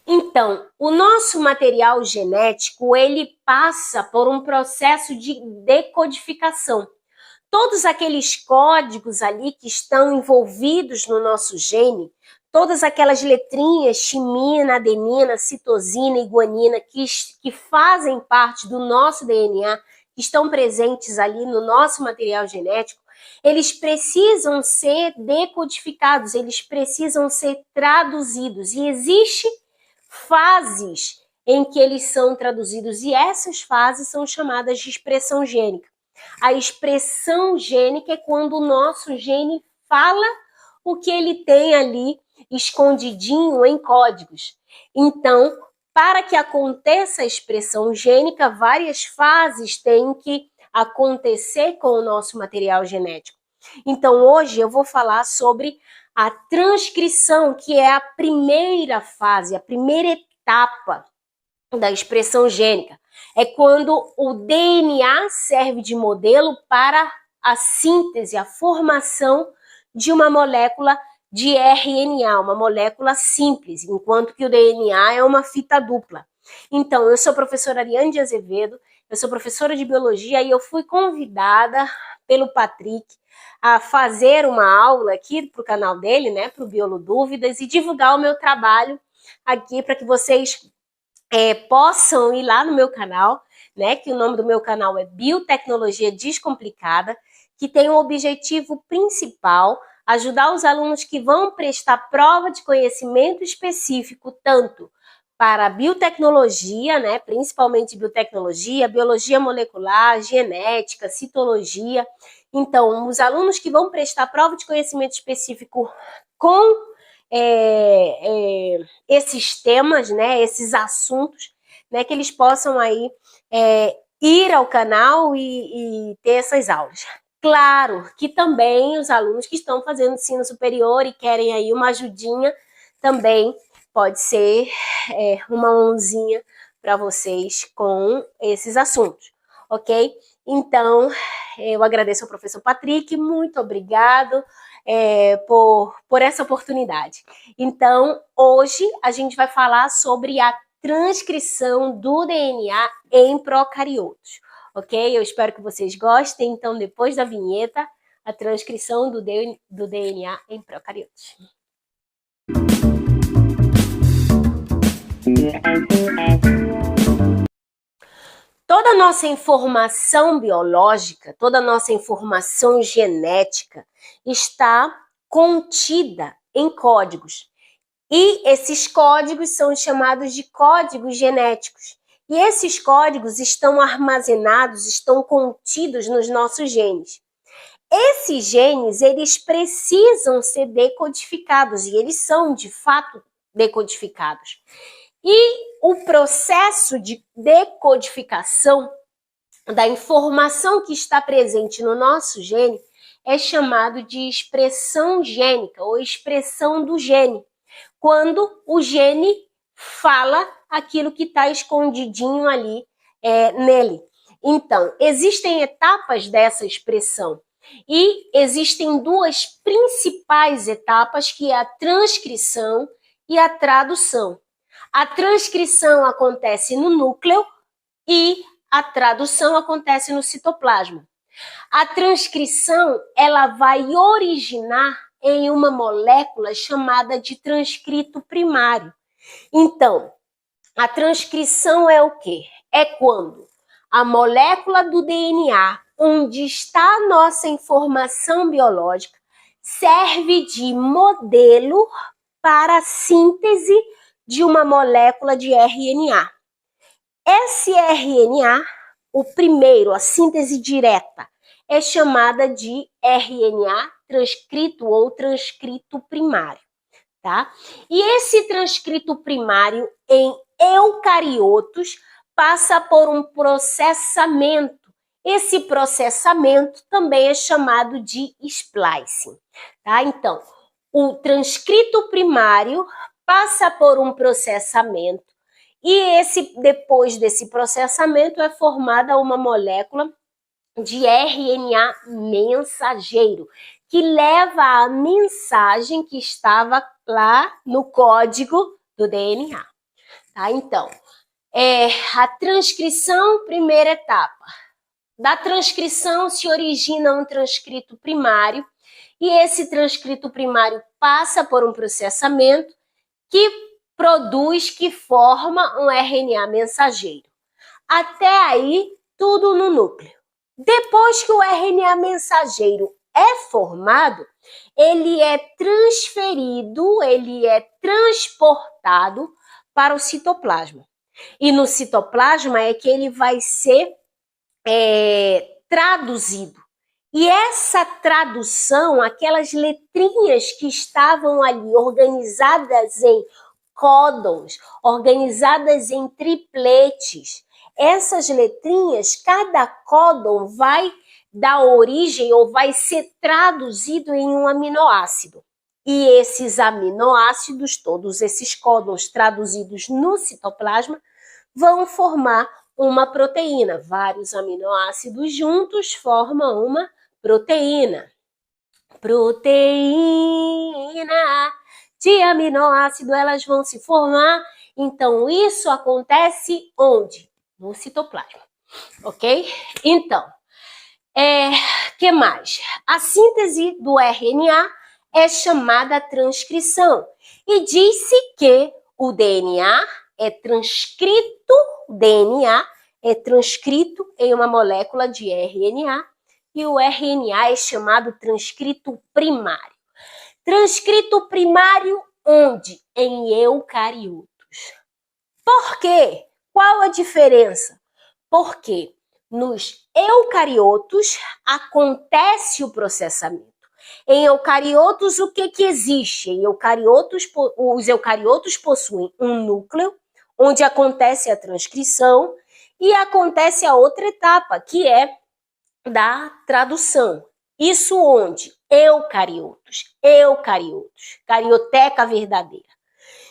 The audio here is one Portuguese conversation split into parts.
Então, o nosso material genético, ele passa por um processo de decodificação. Todos aqueles códigos ali que estão envolvidos no nosso gene, todas aquelas letrinhas, timina, adenina, citosina e guanina, que fazem parte do nosso DNA, que estão presentes ali no nosso material genético, eles precisam ser decodificados, eles precisam ser traduzidos. E existem fases em que eles são traduzidos, e essas fases são chamadas de expressão gênica. A expressão gênica é quando o nosso gene fala o que ele tem ali escondidinho em códigos. Então, para que aconteça a expressão gênica, várias fases têm que acontecer com o nosso material genético. Então, hoje eu vou falar sobre a transcrição, que é a primeira fase, a primeira etapa da expressão gênica. É quando o DNA serve de modelo para a síntese, a formação de uma molécula de RNA, uma molécula simples, enquanto que o DNA é uma fita dupla. Então, eu sou a professora Ariane de Azevedo, eu sou professora de biologia e eu fui convidada pelo Patrick a fazer uma aula aqui para o canal dele, né, para o Biolo Dúvidas, e divulgar o meu trabalho aqui para que vocês possam ir lá no meu canal, né, que o nome do meu canal é Biotecnologia Descomplicada, que tem o objetivo principal ajudar os alunos que vão prestar prova de conhecimento específico, tanto para a biotecnologia, né, principalmente biotecnologia, biologia molecular, genética, citologia. Então, os alunos que vão prestar prova de conhecimento específico com esses temas, né, esses assuntos, né, que eles possam aí ir ao canal e ter essas aulas. Claro que também os alunos que estão fazendo ensino superior e querem aí uma ajudinha, também pode ser uma mãozinha para vocês com esses assuntos, ok? Então, eu agradeço ao professor Patrick, muito obrigado por essa oportunidade. Então, hoje a gente vai falar sobre a transcrição do DNA em procariotos, ok? Eu espero que vocês gostem. Então, depois da vinheta, a transcrição do DNA em procariotos. Toda a nossa informação biológica, toda a nossa informação genética está contida em códigos. E esses códigos são chamados de códigos genéticos. E esses códigos estão armazenados, estão contidos nos nossos genes. Esses genes, eles precisam ser decodificados, e eles são, de fato, decodificados. E o processo de decodificação da informação que está presente no nosso gene é chamado de expressão gênica ou expressão do gene, quando o gene fala aquilo que está escondidinho ali nele. Então, existem etapas dessa expressão e existem duas principais etapas, que é a transcrição e a tradução. A transcrição acontece no núcleo e a tradução acontece no citoplasma. A transcrição, ela vai originar em uma molécula chamada de transcrito primário. Então, a transcrição é o quê? É quando a molécula do DNA, onde está a nossa informação biológica, serve de modelo para a síntese de uma molécula de RNA. Esse RNA, o primeiro, a síntese direta, é chamada de RNA transcrito ou transcrito primário, tá? E esse transcrito primário em eucariotos passa por um processamento. Esse processamento também é chamado de splicing, tá? Então, o transcrito primário passa por um processamento e depois desse processamento é formada uma molécula de RNA mensageiro, que leva a mensagem que estava lá no código do DNA, Tá? Então, a transcrição, primeira etapa. Da transcrição se origina um transcrito primário, e esse transcrito primário passa por um processamento que produz, que forma um RNA mensageiro. Até aí, tudo no núcleo. Depois que o RNA mensageiro é formado, ele é transferido, ele é transportado para o citoplasma. E no citoplasma é que ele vai ser traduzido. E essa tradução, aquelas letrinhas que estavam ali organizadas em códons, organizadas em tripletes, essas letrinhas, cada códon vai dar origem ou vai ser traduzido em um aminoácido. E esses aminoácidos, todos esses códons traduzidos no citoplasma, vão formar uma proteína. Vários aminoácidos juntos formam uma proteína. Proteína de aminoácido, elas vão se formar. Então, isso acontece onde? No citoplasma, ok? Então, que mais? A síntese do RNA é chamada transcrição. E diz-se que o DNA é transcrito, em uma molécula de RNA, e o RNA é chamado transcrito primário. Transcrito primário onde? Em eucariotos. Por quê? Qual a diferença? Porque nos eucariotos acontece o processamento. Em eucariotos, o que existe? Em eucariotos, os eucariotos possuem um núcleo, onde acontece a transcrição, e acontece a outra etapa, que é da tradução. Isso onde? Eucariotos, carioteca verdadeira.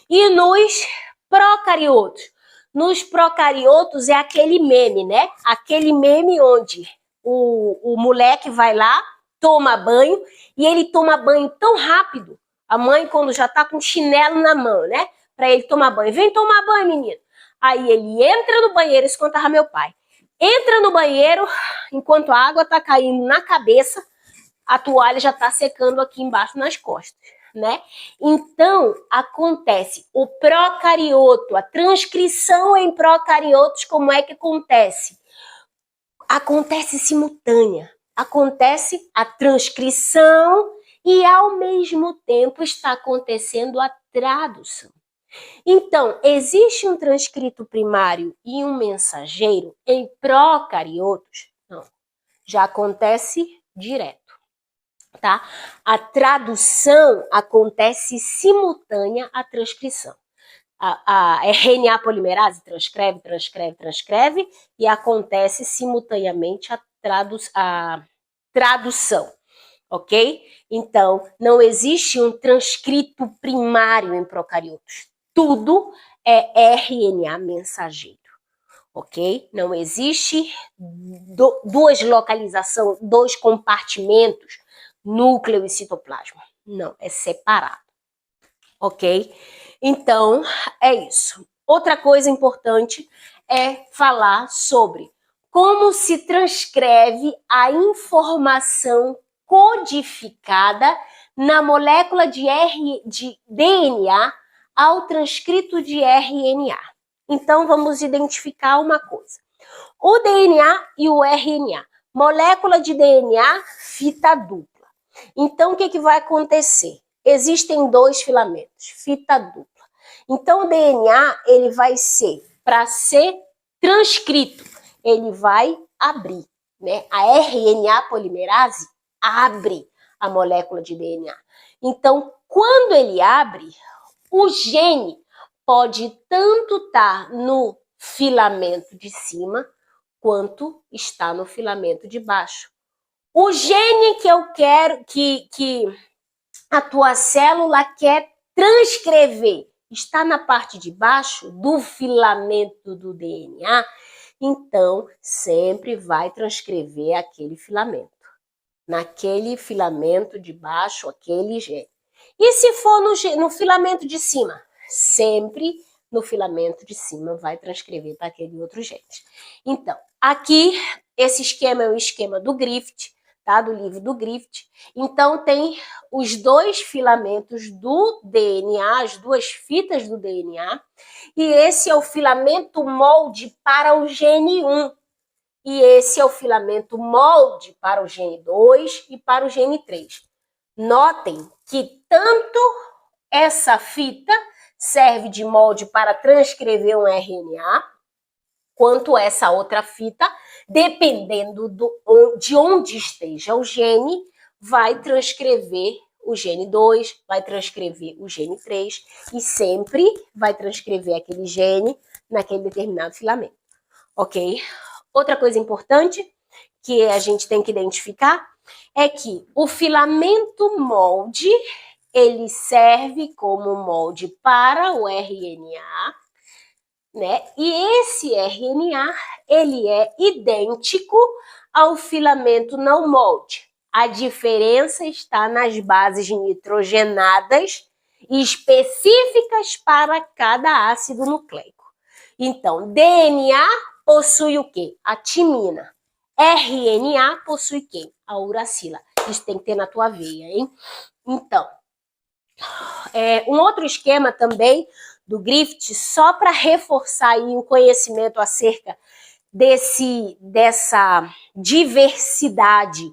E nos procariotos? Nos procariotos é aquele meme, né? Aquele meme onde o moleque vai lá, toma banho, e ele toma banho tão rápido, a mãe quando já tá com chinelo na mão, né? Pra ele tomar banho. Vem tomar banho, menino. Aí ele entra no banheiro, isso contava meu pai. Entra no banheiro, enquanto a água tá caindo na cabeça, a toalha já tá secando aqui embaixo nas costas, né? Então, acontece o procarioto, a transcrição em procariotos, como é que acontece? Acontece simultânea. Acontece a transcrição e, ao mesmo tempo, está acontecendo a tradução. Então, existe um transcrito primário e um mensageiro em procariotos? Não, já acontece direto, tá? A tradução acontece simultânea à transcrição. A RNA polimerase transcreve e acontece simultaneamente a tradução, ok? Então, não existe um transcrito primário em procariotos. Tudo é RNA mensageiro, ok? Não existe duas localizações, dois compartimentos, núcleo e citoplasma. Não, é separado, ok? Então, é isso. Outra coisa importante é falar sobre como se transcreve a informação codificada na molécula de DNA ao transcrito de RNA. Então, vamos identificar uma coisa. O DNA e o RNA. Molécula de DNA, fita dupla. Então, o que vai acontecer? Existem dois filamentos, fita dupla. Então, o DNA, ele vai ser, para ser transcrito, ele vai abrir, né? A RNA polimerase abre a molécula de DNA. Então, quando ele abre, o gene pode tanto estar no filamento de cima, quanto está no filamento de baixo. O gene que eu quero, que a tua célula quer transcrever, está na parte de baixo do filamento do DNA, então sempre vai transcrever aquele filamento. Naquele filamento de baixo, aquele gene. E se for no filamento de cima? Sempre no filamento de cima vai transcrever para aquele outro gene. Então, aqui, esse esquema é o esquema do Griffith, tá? Do livro do Griffith. Então, tem os dois filamentos do DNA, as duas fitas do DNA, e esse é o filamento molde para o gene 1. E esse é o filamento molde para o gene 2 e para o gene 3. Notem que tanto essa fita serve de molde para transcrever um RNA, quanto essa outra fita, dependendo de onde esteja o gene, vai transcrever o gene 2, vai transcrever o gene 3 e sempre vai transcrever aquele gene naquele determinado filamento, ok? Outra coisa importante que a gente tem que identificar é que o filamento molde, ele serve como molde para o RNA, né? E esse RNA, ele é idêntico ao filamento não molde. A diferença está nas bases nitrogenadas específicas para cada ácido nucleico. Então, DNA possui o quê? A timina. RNA possui quem? A uracila. Isso tem que ter na tua veia, hein? Então, um outro esquema também do Griffith, só para reforçar aí o conhecimento acerca dessa diversidade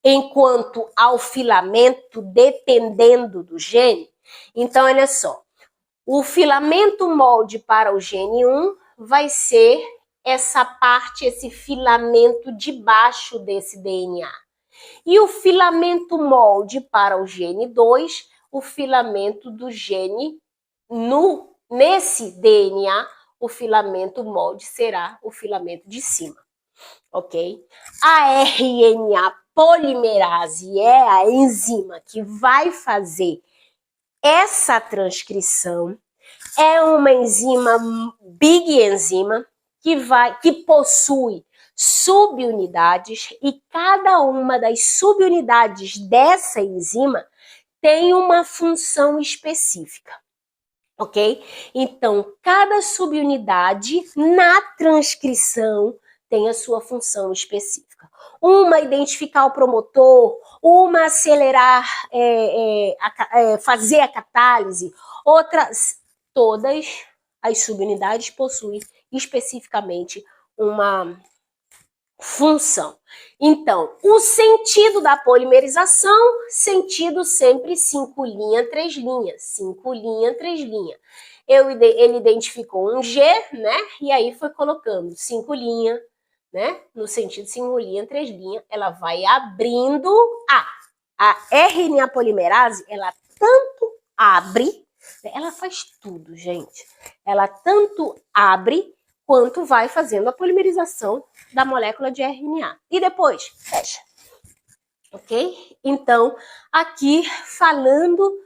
enquanto ao filamento, dependendo do gene. Então, olha só, o filamento molde para o gene 1 vai ser essa parte, esse filamento de baixo desse DNA. E o filamento molde para o gene 2, o filamento do gene nesse DNA, o filamento molde será o filamento de cima, ok? A RNA polimerase é a enzima que vai fazer essa transcrição. É uma enzima, big enzima, que possui subunidades e cada uma das subunidades dessa enzima tem uma função específica, ok? Então, cada subunidade na transcrição tem a sua função específica. Uma identificar o promotor, uma acelerar, fazer a catálise, outras, todas as subunidades possuem especificamente uma função. Então, o sentido da polimerização, sentido sempre 5' 3', 5' 3'. Ele identificou um G, né? E aí foi colocando 5', né? No sentido 5' 3', ela vai abrindo a RNA polimerase, ela tanto abre, ela faz tudo, gente. Ela tanto abre quanto vai fazendo a polimerização da molécula de RNA. E depois, fecha. Ok? Então, aqui falando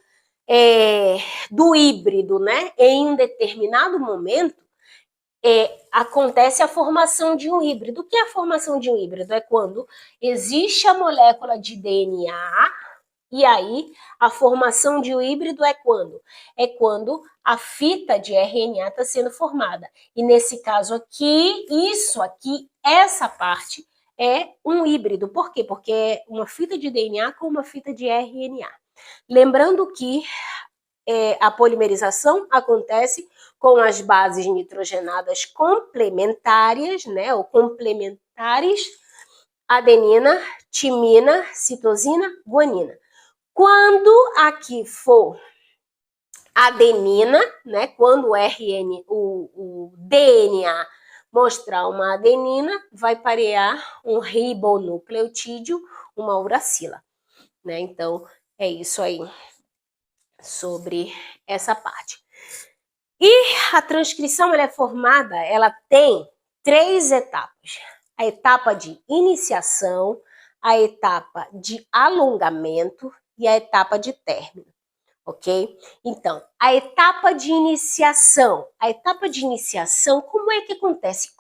do híbrido, né? Em um determinado momento, acontece a formação de um híbrido. O que é a formação de um híbrido? É quando existe a molécula de DNA, e aí a formação de um híbrido é quando? É quando a fita de RNA está sendo formada. E nesse caso aqui, essa parte é um híbrido. Por quê? Porque é uma fita de DNA com uma fita de RNA. Lembrando que a polimerização acontece com as bases nitrogenadas complementares, né, ou complementares, adenina, timina, citosina, guanina. Quando aqui for adenina, né, quando o DNA mostrar uma adenina, vai parear um ribonucleotídeo, uma uracila, né? Então, é isso aí sobre essa parte. E a transcrição, ela é formada, ela tem 3 etapas. A etapa de iniciação, a etapa de alongamento e a etapa de término, ok? Então, a etapa de iniciação. Como é que acontece?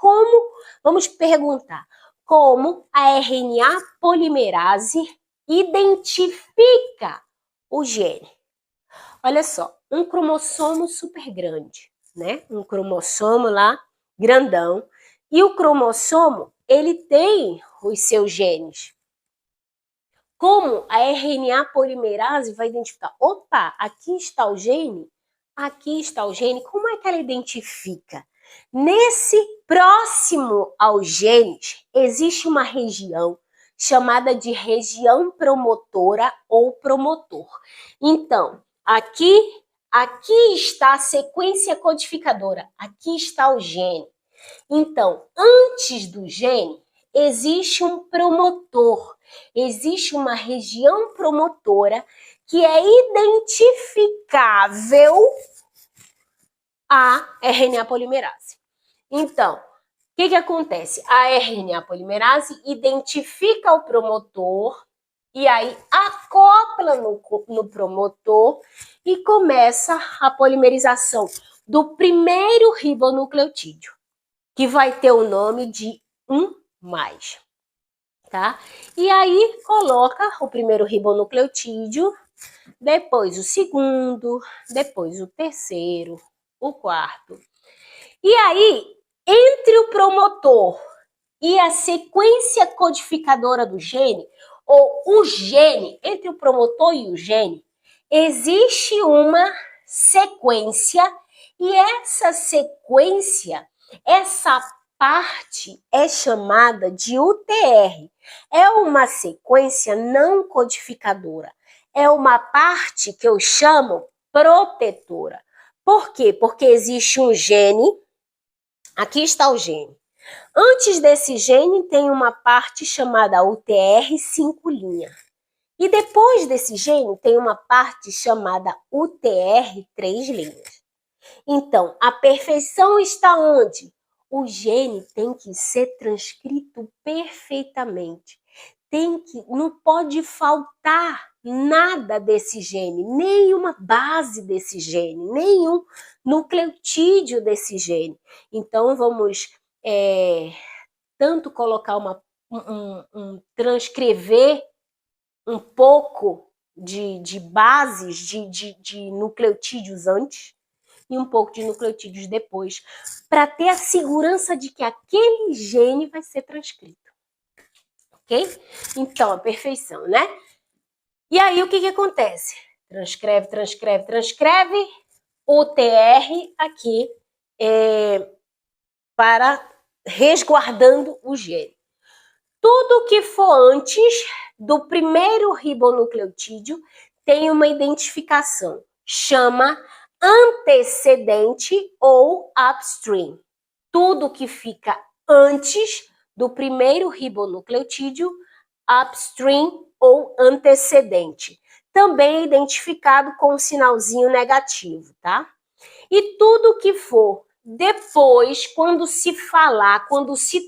Vamos perguntar, como a RNA polimerase identifica o gene? Olha só, um cromossomo super grande, né? Um cromossomo lá, grandão. E o cromossomo, ele tem os seus genes. Como a RNA polimerase vai identificar? Opa, aqui está o gene, aqui está o gene. Como é que ela identifica? Nesse próximo aos genes, existe uma região chamada de região promotora ou promotor. Então, aqui está a sequência codificadora, aqui está o gene. Então, antes do gene, existe um promotor, existe uma região promotora que é identificável à RNA polimerase. Então, o que acontece? A RNA polimerase identifica o promotor e aí acopla no promotor e começa a polimerização do primeiro ribonucleotídeo, que vai ter o nome de 1+, tá? E aí coloca o primeiro ribonucleotídeo, depois o segundo, depois o terceiro, o quarto. E aí, entre o promotor e a sequência codificadora do gene, ou o gene, entre o promotor e o gene, existe uma sequência, e essa sequência, essa parte é chamada de UTR. É uma sequência não codificadora. É uma parte que eu chamo protetora. Por quê? Porque existe um gene, aqui está o gene. Antes desse gene tem uma parte chamada UTR 5'. E depois desse gene tem uma parte chamada UTR 3'. Então, a perfeição está onde? O gene tem que ser transcrito perfeitamente. Não pode faltar nada desse gene, nenhuma base desse gene, nenhum nucleotídeo desse gene. Então, vamos tanto colocar transcrever um pouco de bases de nucleotídeos antes e um pouco de nucleotídeos depois, para ter a segurança de que aquele gene vai ser transcrito. Ok? Então, a perfeição, né? E aí, o que acontece? Transcreve, o TR aqui para resguardando o gene. Tudo que for antes do primeiro ribonucleotídeo tem uma identificação, chama antecedente ou upstream. Tudo que fica antes do primeiro ribonucleotídeo, upstream ou antecedente. Também é identificado com um sinalzinho negativo, tá? E tudo que for depois, quando se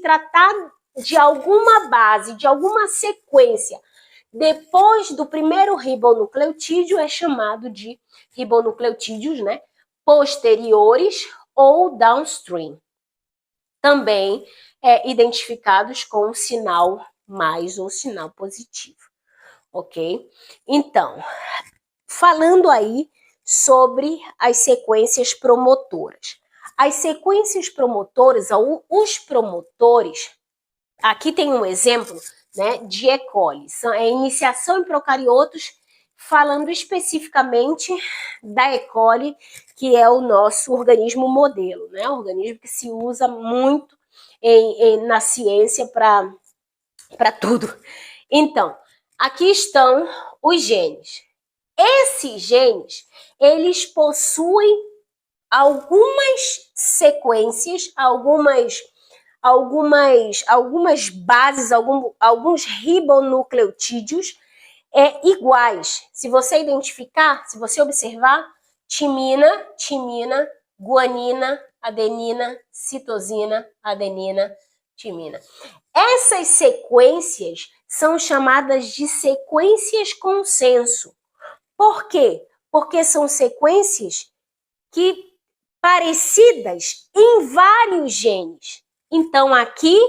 tratar de alguma base, de alguma sequência, depois do primeiro ribonucleotídeo, é chamado de ribonucleotídeos, né, posteriores ou downstream. Também identificados com um sinal mais ou sinal positivo, ok? Então, falando aí sobre as sequências promotoras. As sequências promotoras, os promotores, aqui tem um exemplo, né, de E. coli, é iniciação em procariotos, falando especificamente da E. coli, que é o nosso organismo modelo, né, um organismo que se usa muito na ciência para tudo. Então, aqui estão os genes. Esses genes, eles possuem algumas sequências, algumas bases, alguns ribonucleotídeos iguais. Se você identificar, se você observar, timina, guanina, adenina, citosina, adenina, timina. Essas sequências são chamadas de sequências consenso. Por quê? Porque são sequências parecidas em vários genes. Então, aqui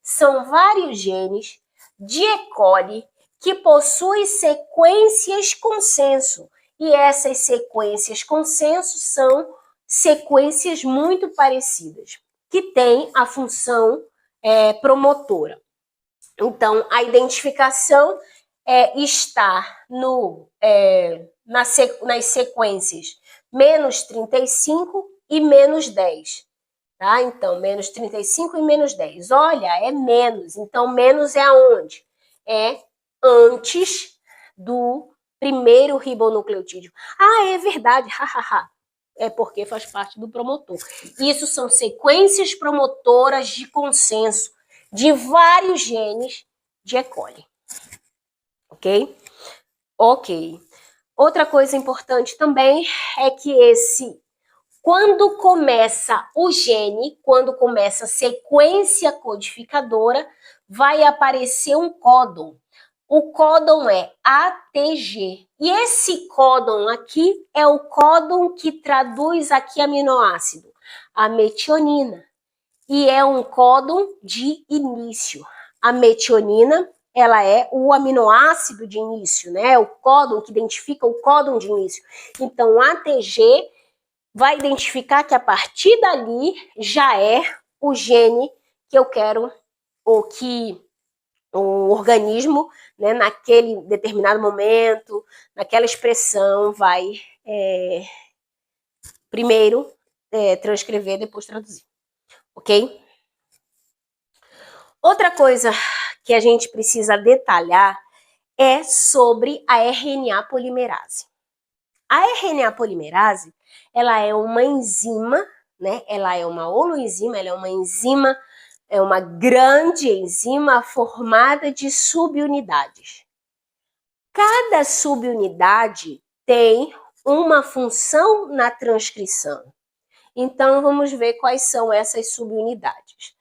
são vários genes de E. coli que possuem sequências consenso. E essas sequências consenso são sequências muito parecidas, que têm a função promotora. Então, a identificação está nas sequências menos 35 e menos 10. Tá? Então, menos 35 e menos 10. Olha, é menos. Então, menos é aonde? É antes do primeiro ribonucleotídeo. Ah, é verdade. É porque faz parte do promotor. Isso são sequências promotoras de consenso de vários genes de E. coli. Ok? Ok. Outra coisa importante também é que quando começa o gene, quando começa a sequência codificadora, vai aparecer um códon. O códon é ATG. E esse códon aqui é o códon que traduz aqui aminoácido, a metionina. E é um códon de início. A metionina, ela é o aminoácido de início, né? O códon que identifica o códon de início. Então, o ATG vai identificar que a partir dali já é o gene que eu quero, ou que o organismo, né, naquele determinado momento, naquela expressão, vai primeiro transcrever, depois traduzir. Ok? Outra coisa que a gente precisa detalhar é sobre a RNA polimerase. A RNA polimerase, ela é uma enzima, né? Ela é uma holoenzima, ela é uma enzima, é uma grande enzima formada de subunidades. Cada subunidade tem uma função na transcrição. Então, vamos ver quais são essas subunidades.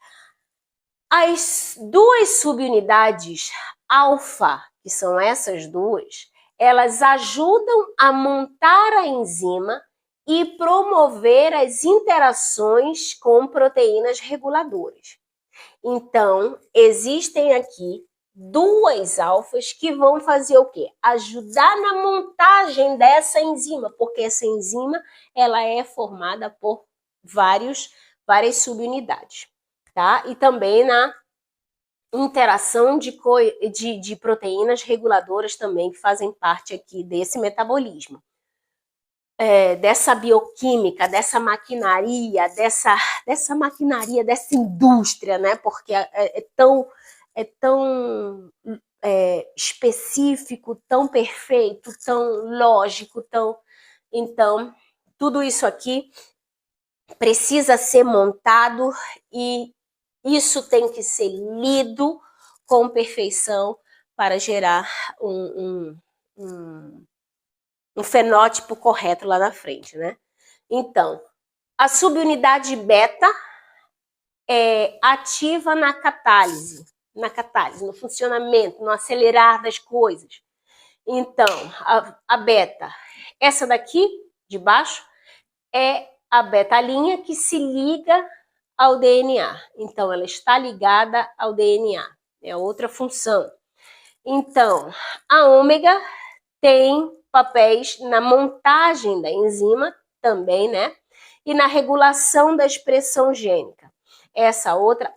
As duas subunidades alfa, que são essas duas, elas ajudam a montar a enzima e promover as interações com proteínas reguladoras. Então, existem aqui duas alfas que vão fazer o quê? Ajudar na montagem dessa enzima, porque essa enzima ela é formada por várias subunidades, tá? E também na interação de proteínas reguladoras também, que fazem parte aqui desse metabolismo. Dessa bioquímica, dessa maquinaria, dessa maquinaria, dessa indústria, né? Porque é tão específico, tão perfeito, tão lógico, então, tudo isso aqui precisa ser montado e isso tem que ser lido com perfeição para gerar um fenótipo correto lá na frente, né? Então, a subunidade beta é ativa na catálise, no funcionamento, no acelerar das coisas. Então, a beta, essa daqui, de baixo, é a beta-linha que se liga ao DNA. Então, ela está ligada ao DNA. É outra função. Então, a ômega tem papéis na montagem da enzima também, né? E na regulação da expressão gênica. Essa outra,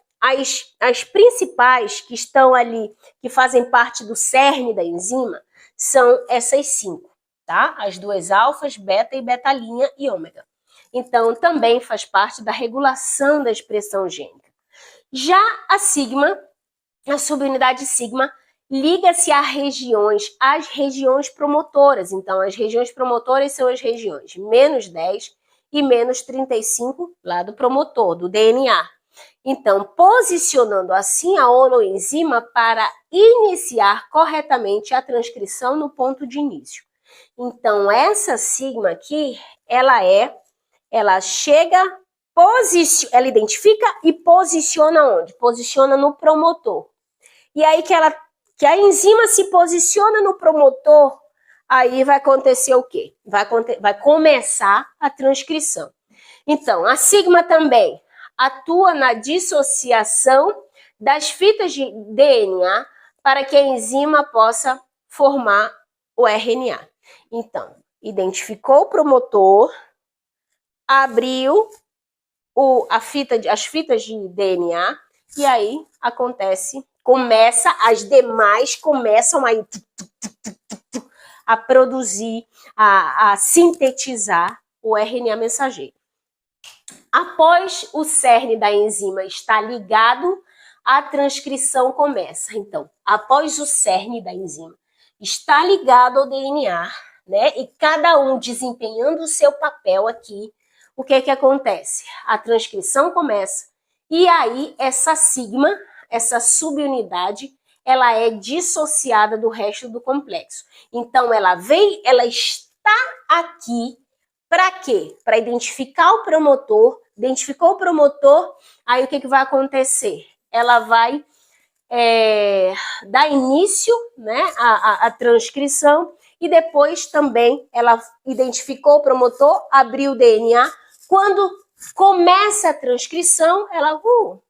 as principais que estão ali, que fazem parte do cerne da enzima, são essas 5, tá? As duas alfas, beta e beta-linha e ômega. Então, também faz parte da regulação da expressão gênica. Já a sigma, a subunidade sigma, liga-se às regiões promotoras. Então, as regiões promotoras são as regiões menos 10 e menos 35 lá do promotor, do DNA. Então, posicionando assim a holoenzima para iniciar corretamente a transcrição no ponto de início. Então, essa sigma aqui, ela chega, ela identifica e posiciona onde? Posiciona no promotor. E aí que a enzima se posiciona no promotor, aí vai acontecer o quê? Vai começar a transcrição. Então, a sigma também atua na dissociação das fitas de DNA para que a enzima possa formar o RNA. Então, identificou o promotor, abriu as fitas de DNA, e aí as demais começam aí a produzir, a sintetizar o RNA mensageiro. Após o cerne da enzima estar ligado, a transcrição começa. Então, após o cerne da enzima estar ligado ao DNA, né, e cada um desempenhando o seu papel aqui, o que acontece? A transcrição começa, e aí essa sigma, essa subunidade, ela é dissociada do resto do complexo. Então, ela está aqui para quê? Para identificar o promotor. Identificou o promotor, aí o que vai acontecer? Ela vai dar início, né, à transcrição, e depois também ela identificou o promotor, abriu o DNA. Quando começa a transcrição, ela,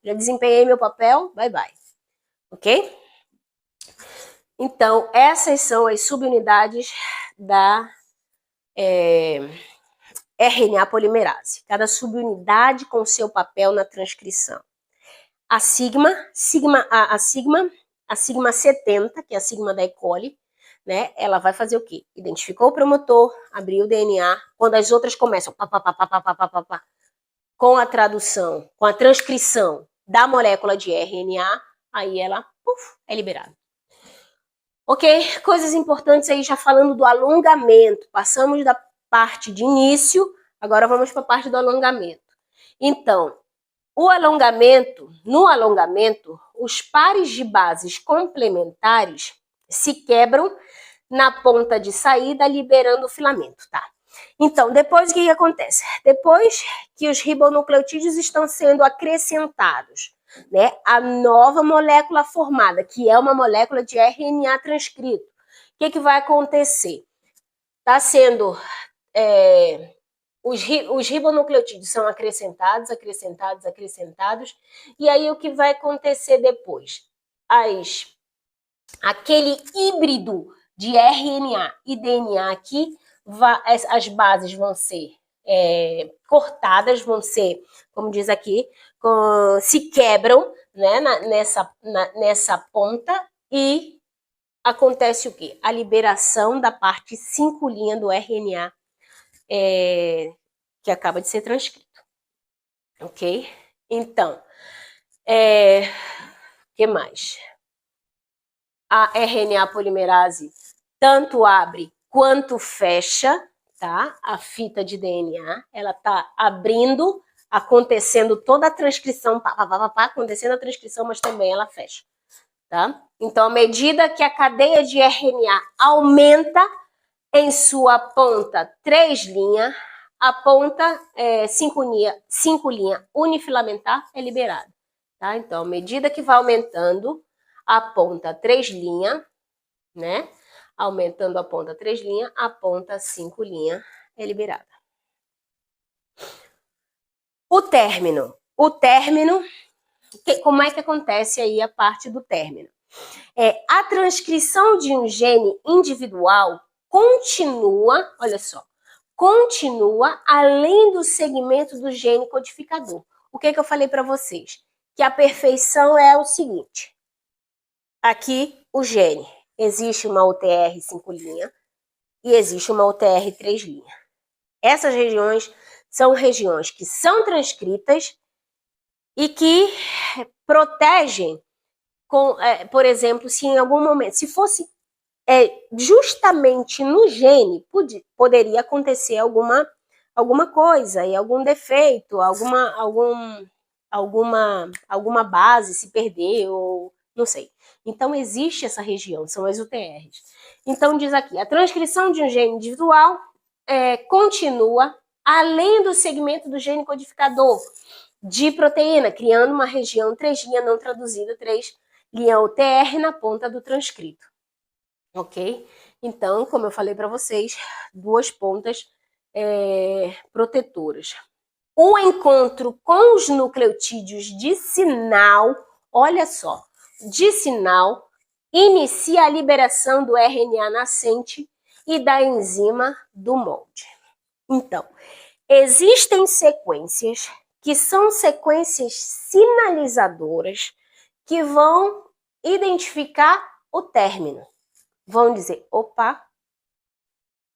já desempenhei meu papel, bye bye. Ok? Então, essas são as subunidades da RNA polimerase. Cada subunidade com seu papel na transcrição. A sigma 70, que é a sigma da E. coli, né? Ela vai fazer o quê? Identificou o promotor, abriu o DNA. Quando as outras começam com a tradução, com a transcrição da molécula de RNA, aí ela é liberada. Ok? Coisas importantes aí, já falando do alongamento. Passamos da parte de início, agora vamos para a parte do alongamento. Então, no alongamento, os pares de bases complementares se quebram na ponta de saída, liberando o filamento, tá? Então, depois o que acontece? Depois que os ribonucleotídeos estão sendo acrescentados, né, a nova molécula formada, que é uma molécula de RNA transcrito, o que vai acontecer? Está sendo... Os ribonucleotídeos são acrescentados, e aí o que vai acontecer depois? Aquele híbrido de RNA e DNA aqui, as bases vão ser cortadas, vão ser, como diz aqui, se quebram, né, nessa ponta, e acontece o quê? A liberação da parte 5' do RNA, que acaba de ser transcrito. Ok? Então, que mais? A RNA polimerase tanto abre quanto fecha, tá? A fita de DNA, ela está abrindo, acontecendo toda a transcrição, acontecendo a transcrição, mas também ela fecha, tá? Então, à medida que a cadeia de RNA aumenta em sua ponta 3' a ponta 5' unifilamentar é liberada, tá? Então, à medida que vai aumentando a ponta 3', né? Aumentando a ponta 3', a ponta 5' é liberada. O término, como é que acontece aí a parte do término? A transcrição de um gene individual continua, olha só, continua além do segmento do gene codificador. O que eu falei para vocês? Que a perfeição é o seguinte. Aqui, o gene. Existe uma UTR 5' e existe uma UTR 3'. Essas regiões são regiões que são transcritas e que protegem, por exemplo, se em algum momento, se fosse justamente no gene, poderia acontecer alguma coisa, e algum defeito, alguma base se perder, ou não sei. Então, existe essa região, são as UTRs. Então, diz aqui, a transcrição de um gene individual continua além do segmento do gene codificador de proteína, criando uma região 3' não traduzida, 3' UTR na ponta do transcrito. Ok? Então, como eu falei para vocês, duas pontas protetoras. O encontro com os nucleotídeos de sinal, olha só, de sinal, inicia a liberação do RNA nascente e da enzima do molde. Então, Existem sequências que são sequências sinalizadoras que vão identificar o término. Vão dizer, opa,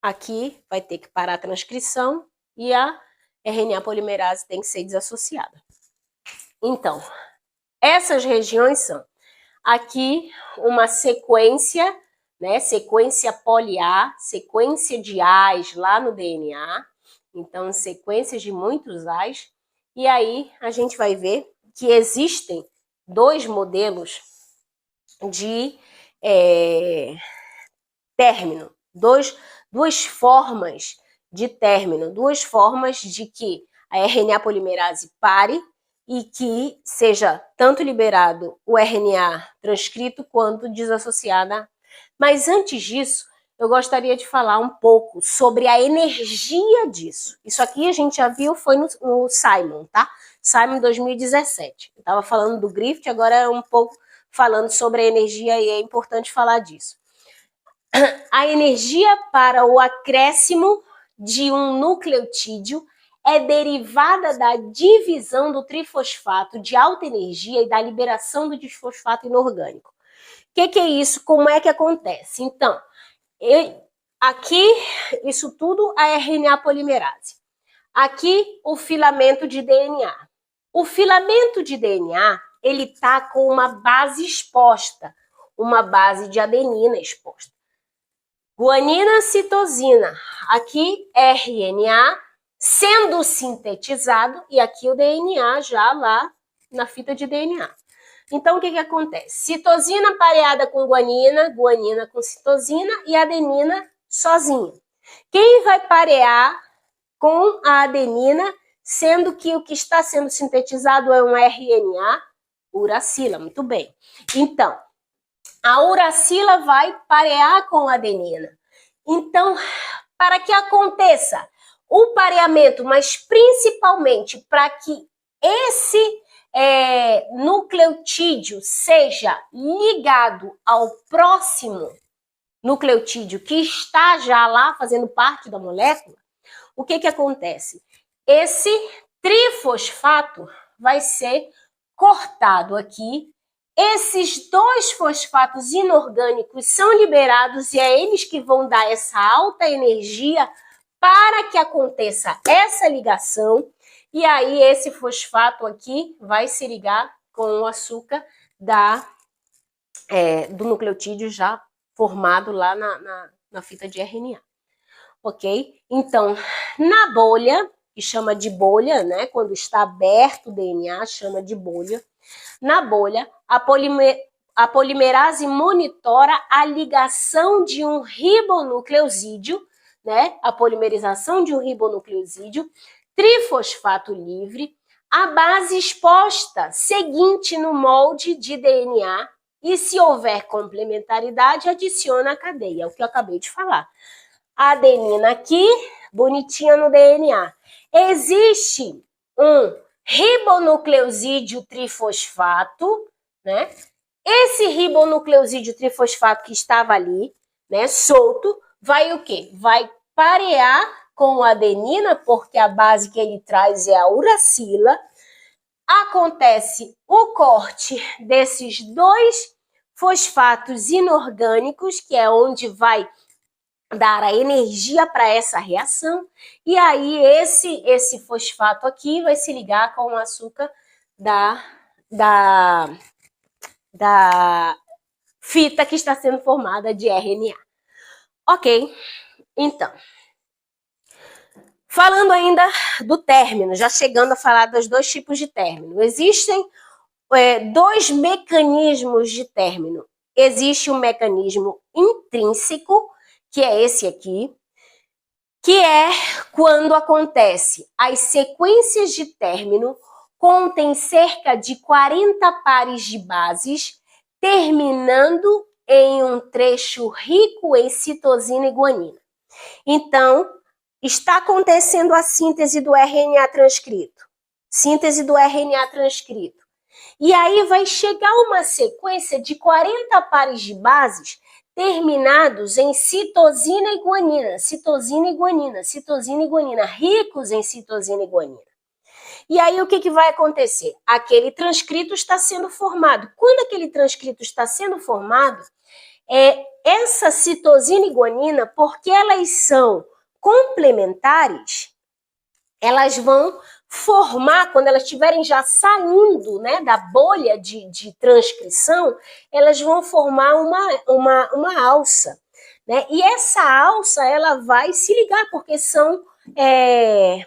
aqui vai ter que parar a transcrição e a RNA polimerase tem que ser desassociada. Então, essas regiões são aqui uma sequência, né, sequência poli-A, sequência de A's lá no DNA, então sequências de muitos A's, e aí a gente vai ver que existem dois modelos de término, duas formas de término, duas formas de que a RNA polimerase pare e que seja tanto liberado o RNA transcrito quanto desassociada. Mas antes disso, eu gostaria de falar um pouco sobre a energia disso. Isso aqui a gente já viu, foi no Simon, tá? Simon 2017. Eu estava falando do Griffith, agora é um pouco falando sobre a energia e é importante falar disso. A energia para o acréscimo de um nucleotídeo é derivada da divisão do trifosfato de alta energia e da liberação do disfosfato inorgânico. O que é isso? Como é que acontece? Então, aqui, isso tudo é RNA polimerase. Aqui, o filamento de DNA. O filamento de DNA, ele está com uma base exposta, uma base de adenina exposta. Guanina, citosina. Aqui, RNA sendo sintetizado e aqui o DNA já lá na fita de DNA. Então, o que acontece? Citosina pareada com guanina, guanina com citosina e adenina sozinha. Quem vai parear com a adenina, sendo que o que está sendo sintetizado é um RNA uracila? Muito bem. Então, a uracila vai parear com a adenina. Então, para que aconteça o pareamento, mas principalmente para que esse nucleotídeo seja ligado ao próximo nucleotídeo que está já lá fazendo parte da molécula, o que acontece? Esse trifosfato vai ser cortado aqui. Esses dois fosfatos inorgânicos são liberados e é eles que vão dar essa alta energia para que aconteça essa ligação. E aí esse fosfato aqui vai se ligar com o açúcar do nucleotídeo já formado lá na fita de RNA. Ok? Então, na bolha, que chama de bolha, né? Quando está aberto o DNA, chama de bolha. Na bolha, a polimerase monitora a ligação de um ribonucleosídeo, né? A polimerização de um ribonucleosídeo, trifosfato livre, a base exposta seguinte no molde de DNA e, se houver complementaridade, adiciona a cadeia, é o que eu acabei de falar. A adenina aqui, bonitinha no DNA. Existe um ribonucleosídeo trifosfato, né? Esse ribonucleosídeo trifosfato que estava ali, né, solto, vai o quê? Vai parear com a adenina, porque a base que ele traz é a uracila. Acontece o corte desses dois fosfatos inorgânicos, que é onde vai dar a energia para essa reação, e aí esse fosfato aqui vai se ligar com o açúcar da fita que está sendo formada de RNA. Ok, então, falando ainda do término, já chegando a falar dos dois tipos de término, existem dois mecanismos de término. Existe um mecanismo intrínseco, que é esse aqui, que é quando acontece as sequências de término contêm cerca de 40 pares de bases, terminando em um trecho rico em citosina e guanina. Então, está acontecendo a síntese do RNA transcrito. Síntese do RNA transcrito. E aí vai chegar uma sequência de 40 pares de bases, terminados em citosina e guanina, citosina e guanina, citosina e guanina, ricos em citosina e guanina. E aí o que vai acontecer? Aquele transcrito está sendo formado. Quando aquele transcrito está sendo formado, essa citosina e guanina, porque elas são complementares, elas vão formar, quando elas estiverem já saindo, né, da bolha de transcrição, elas vão formar uma alça, né? E essa alça, ela vai se ligar, porque são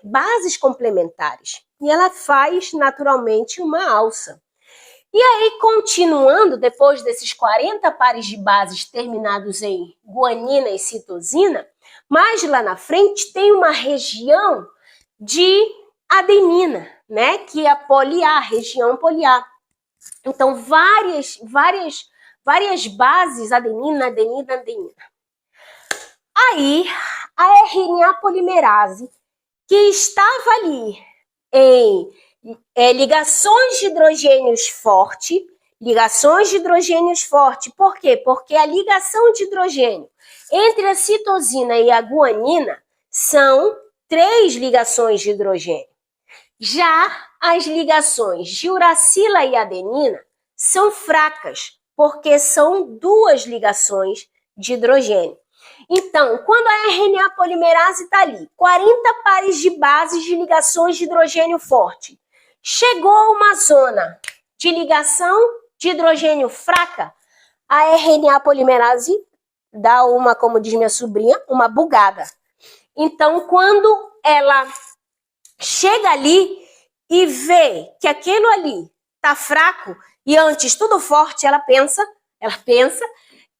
bases complementares. E ela faz, naturalmente, uma alça. E aí, continuando, depois desses 40 pares de bases terminados em guanina e citosina, mais lá na frente tem uma região de adenina, né? Que é a poliar, região poliar. Então, várias bases, adenina, adenina, adenina. Aí, a RNA polimerase, que estava ali em ligações de hidrogênios forte, por quê? Porque a ligação de hidrogênio entre a citosina e a guanina são 3 ligações de hidrogênio. Já as ligações de uracila e adenina são fracas, porque são 2 ligações de hidrogênio. Então, quando a RNA polimerase está ali, 40 pares de bases de ligações de hidrogênio forte, chegou a uma zona de ligação de hidrogênio fraca, a RNA polimerase dá uma, como diz minha sobrinha, uma bugada. Então, quando ela chega ali e vê que aquilo ali está fraco e antes tudo forte, ela pensa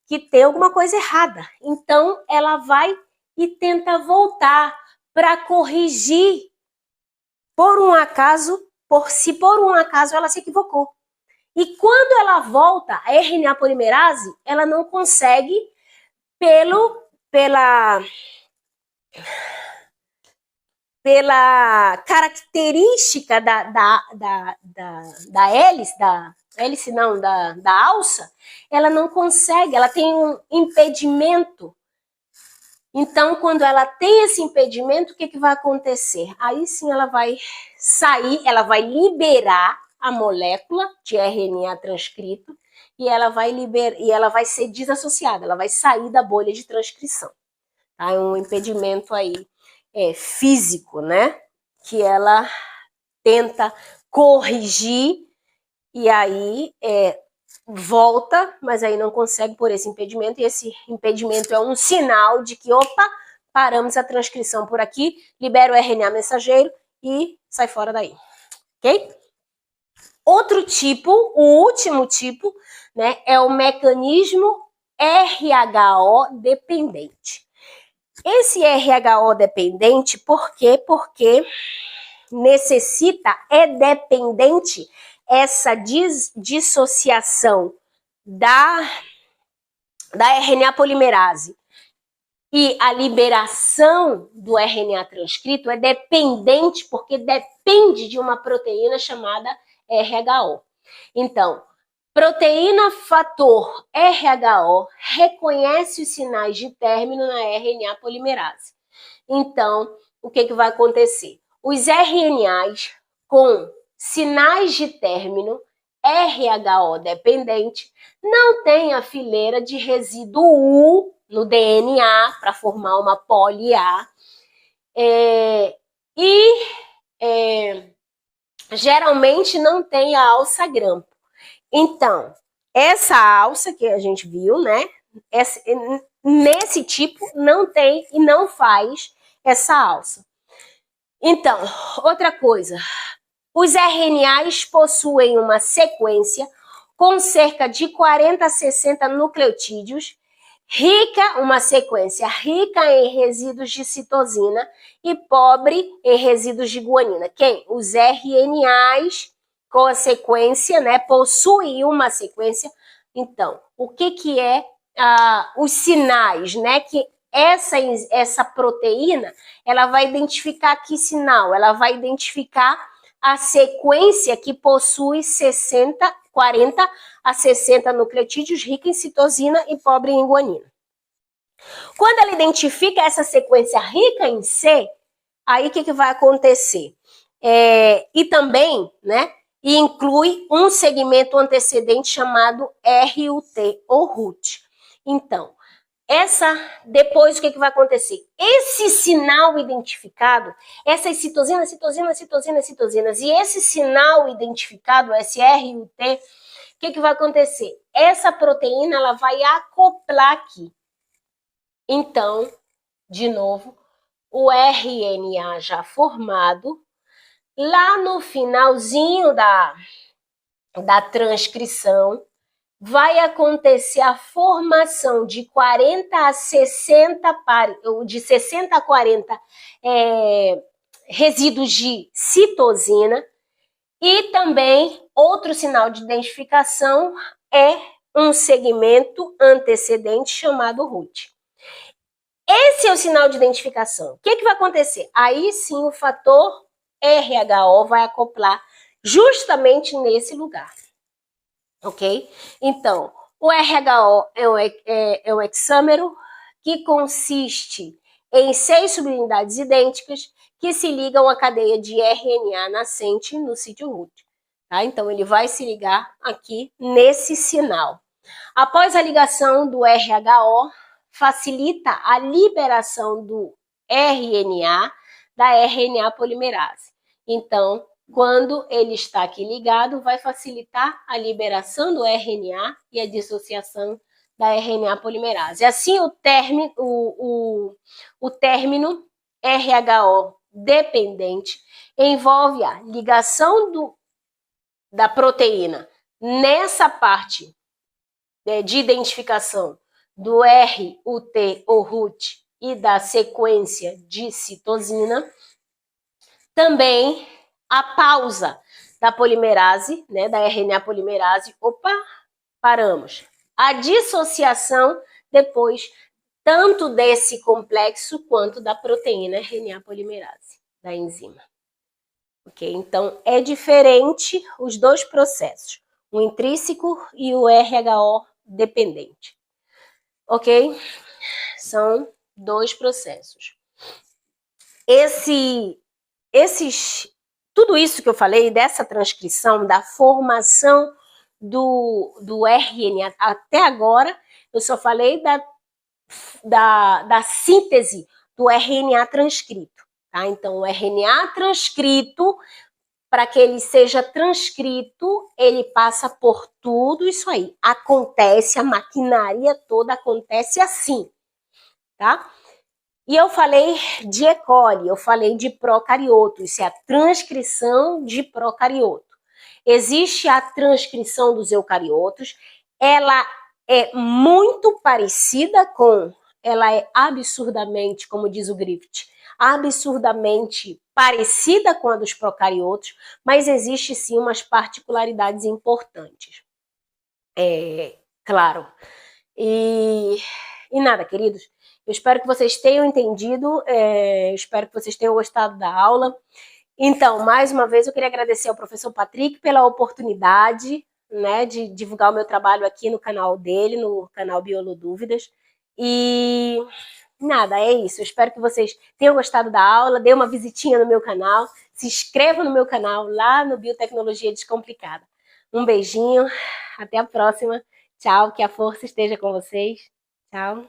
que tem alguma coisa errada. Então, ela vai e tenta voltar para corrigir se por um acaso ela se equivocou. E quando ela volta, a RNA polimerase, ela não consegue pela característica da hélice, da alça, ela não consegue, ela tem um impedimento. Então, quando ela tem esse impedimento, o que vai acontecer? Aí sim ela vai sair, ela vai liberar a molécula de RNA transcrito e ela vai ser desassociada, ela vai sair da bolha de transcrição. Tá? É um impedimento aí físico, né? Que ela tenta corrigir e aí volta, mas aí não consegue por esse impedimento, e esse impedimento é um sinal de que, opa, paramos a transcrição por aqui, libera o RNA mensageiro e sai fora daí, ok? Outro tipo, o último tipo, né, é o mecanismo RHO dependente. Esse RHO dependente, por quê? Porque é dependente essa dissociação da RNA polimerase e a liberação do RNA transcrito é dependente porque depende de uma proteína chamada RHO. Então, proteína fator RHO reconhece os sinais de término na RNA polimerase. Então, o que vai acontecer? Os RNAs com sinais de término RHO dependente não têm a fileira de resíduo U no DNA para formar uma poli-A geralmente não tem a alça grampo. Então, essa alça que a gente viu, né? Nesse tipo não tem e não faz essa alça. Então, outra coisa, os RNAs possuem uma sequência com cerca de 40 a 60 nucleotídeos, uma sequência rica em resíduos de citosina e pobre em resíduos de guanina. Quem? Os RNAs com a sequência, né, possuem uma sequência. Então, o que é os sinais, né, que essa proteína, ela vai identificar que sinal? Ela vai identificar a sequência que possui 40 a 60 nucleotídeos rica em citosina e pobre em guanina. Quando ela identifica essa sequência rica em C, aí o que vai acontecer? E também, né, inclui um segmento antecedente chamado RUT ou RUT. Então, depois o que vai acontecer? Esse sinal identificado, essas citosinas, e esse sinal identificado, esse RUT, o que vai acontecer? Essa proteína ela vai acoplar aqui. Então, de novo, o RNA já formado, lá no finalzinho da transcrição, vai acontecer a formação de 40 a 60 ou de 60 a 40 resíduos de citosina, e também outro sinal de identificação é um segmento antecedente chamado RUT. Esse é o sinal de identificação. O que vai acontecer? Aí sim o fator RHO vai acoplar justamente nesse lugar. Ok? Então, o RHO é um hexâmero que consiste em 6 subunidades idênticas que se ligam à cadeia de RNA nascente no sítio RUT. Tá? Então, ele vai se ligar aqui nesse sinal. Após a ligação do RHO, facilita a liberação do RNA da RNA polimerase. Então, quando ele está aqui ligado, vai facilitar a liberação do RNA e a dissociação da RNA polimerase. Assim, o término RHO dependente envolve a ligação da proteína nessa parte de identificação do RUT ou RUT e da sequência de citosina. Também a pausa da polimerase, né, da RNA polimerase. Opa, paramos. A dissociação depois tanto desse complexo quanto da proteína RNA polimerase, da enzima. Ok? Então, é diferente os dois processos, o intrínseco e o RHO dependente. Ok? São dois processos. Tudo isso que eu falei, dessa transcrição, da formação do RNA, até agora, eu só falei da síntese do RNA transcrito. Tá? Então, o RNA transcrito, para que ele seja transcrito, ele passa por tudo isso aí. Acontece, a maquinaria toda acontece assim, tá? E eu falei de E. coli, eu falei de procarioto, isso é a transcrição de procarioto. Existe a transcrição dos eucariotos, ela é muito parecida ela é absurdamente, como diz o Griffith, absurdamente parecida com a dos procariotos, mas existe sim umas particularidades importantes. Claro. E nada, queridos, eu espero que vocês tenham entendido, espero que vocês tenham gostado da aula. Então, mais uma vez, eu queria agradecer ao professor Patrick pela oportunidade, né, de divulgar o meu trabalho aqui no canal dele, no canal Biolodúvidas. E nada, é isso. Eu espero que vocês tenham gostado da aula, dê uma visitinha no meu canal, se inscreva no meu canal lá no Biotecnologia Descomplicada. Um beijinho, até a próxima. Tchau, que a força esteja com vocês. Tchau.